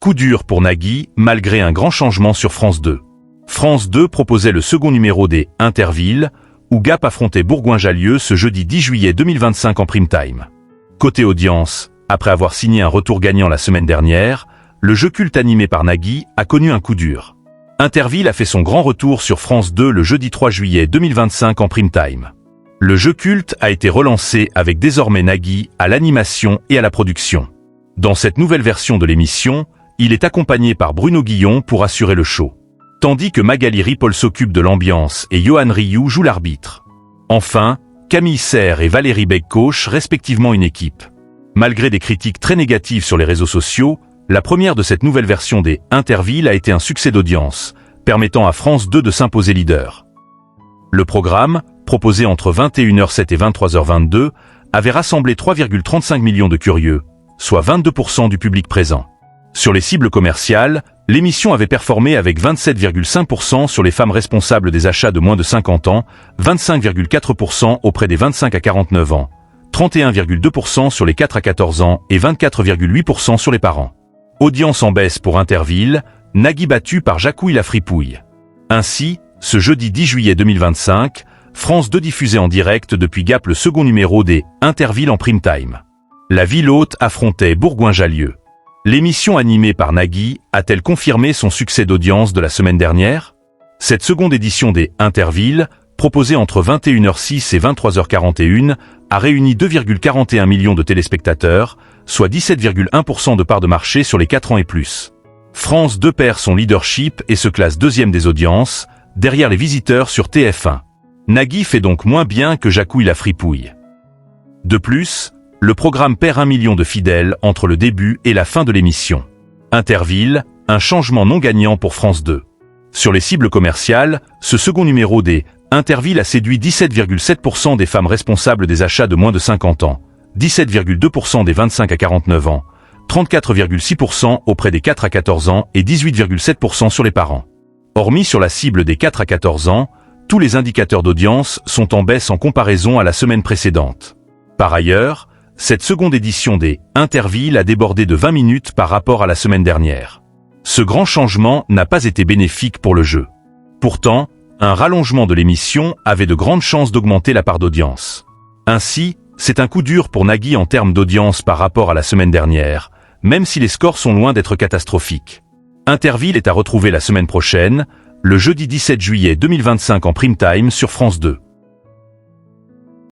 Coup dur pour Nagui, malgré un grand changement sur France 2. France 2 proposait le second numéro des Intervilles, où Gap affrontait Bourgoin-Jallieu ce jeudi 10 juillet 2025 en prime time. Côté audience, après avoir signé un retour gagnant la semaine dernière, le jeu culte animé par Nagui a connu un coup dur. Intervilles a fait son grand retour sur France 2 le jeudi 3 juillet 2025 en prime time. Le jeu culte a été relancé avec désormais Nagui à l'animation et à la production. Dans cette nouvelle version de l'émission, il est accompagné par Bruno Guillon pour assurer le show. Tandis que Magali Ripoll s'occupe de l'ambiance et Johan Rioux joue l'arbitre. Enfin, Camille Serre et Valérie Begg-Coach respectivement une équipe. Malgré des critiques très négatives sur les réseaux sociaux, la première de cette nouvelle version des Intervilles a été un succès d'audience, permettant à France 2 de s'imposer leader. Le programme, proposé entre 21h07 et 23h22, avait rassemblé 3,35 millions de curieux, soit 22% du public présent. Sur les cibles commerciales, l'émission avait performé avec 27,5% sur les femmes responsables des achats de moins de 50 ans, 25,4% auprès des 25 à 49 ans, 31,2% sur les 4 à 14 ans et 24,8% sur les parents. Audience en baisse pour Intervilles, Nagui battu par Jacouille la fripouille. Ainsi, ce jeudi 10 juillet 2025, France 2 diffusait en direct depuis Gap le second numéro des Intervilles en prime time. La ville hôte affrontait Bourgoin-Jallieu. L'émission animée par Nagui a-t-elle confirmé son succès d'audience de la semaine dernière? Cette seconde édition des Intervilles, proposée entre 21h06 et 23h41, a réuni 2,41 millions de téléspectateurs, soit 17,1% de part de marché sur les 4 ans et plus. France 2 perd son leadership et se classe deuxième des audiences, derrière les visiteurs sur TF1. Nagui fait donc moins bien que Jacouille la fripouille. De plus, le programme perd 1 million de fidèles entre le début et la fin de l'émission. Intervilles, un changement non gagnant pour France 2. Sur les cibles commerciales, ce second numéro des Intervilles a séduit 17,7% des femmes responsables des achats de moins de 50 ans, 17,2% des 25 à 49 ans, 34,6% auprès des 4 à 14 ans et 18,7% sur les parents. Hormis sur la cible des 4 à 14 ans, tous les indicateurs d'audience sont en baisse en comparaison à la semaine précédente. Par ailleurs, cette seconde édition des Intervilles a débordé de 20 minutes par rapport à la semaine dernière. Ce grand changement n'a pas été bénéfique pour le jeu. Pourtant, un rallongement de l'émission avait de grandes chances d'augmenter la part d'audience. Ainsi, c'est un coup dur pour Nagui en termes d'audience par rapport à la semaine dernière, même si les scores sont loin d'être catastrophiques. Intervilles est à retrouver la semaine prochaine, le jeudi 17 juillet 2025 en prime time sur France 2.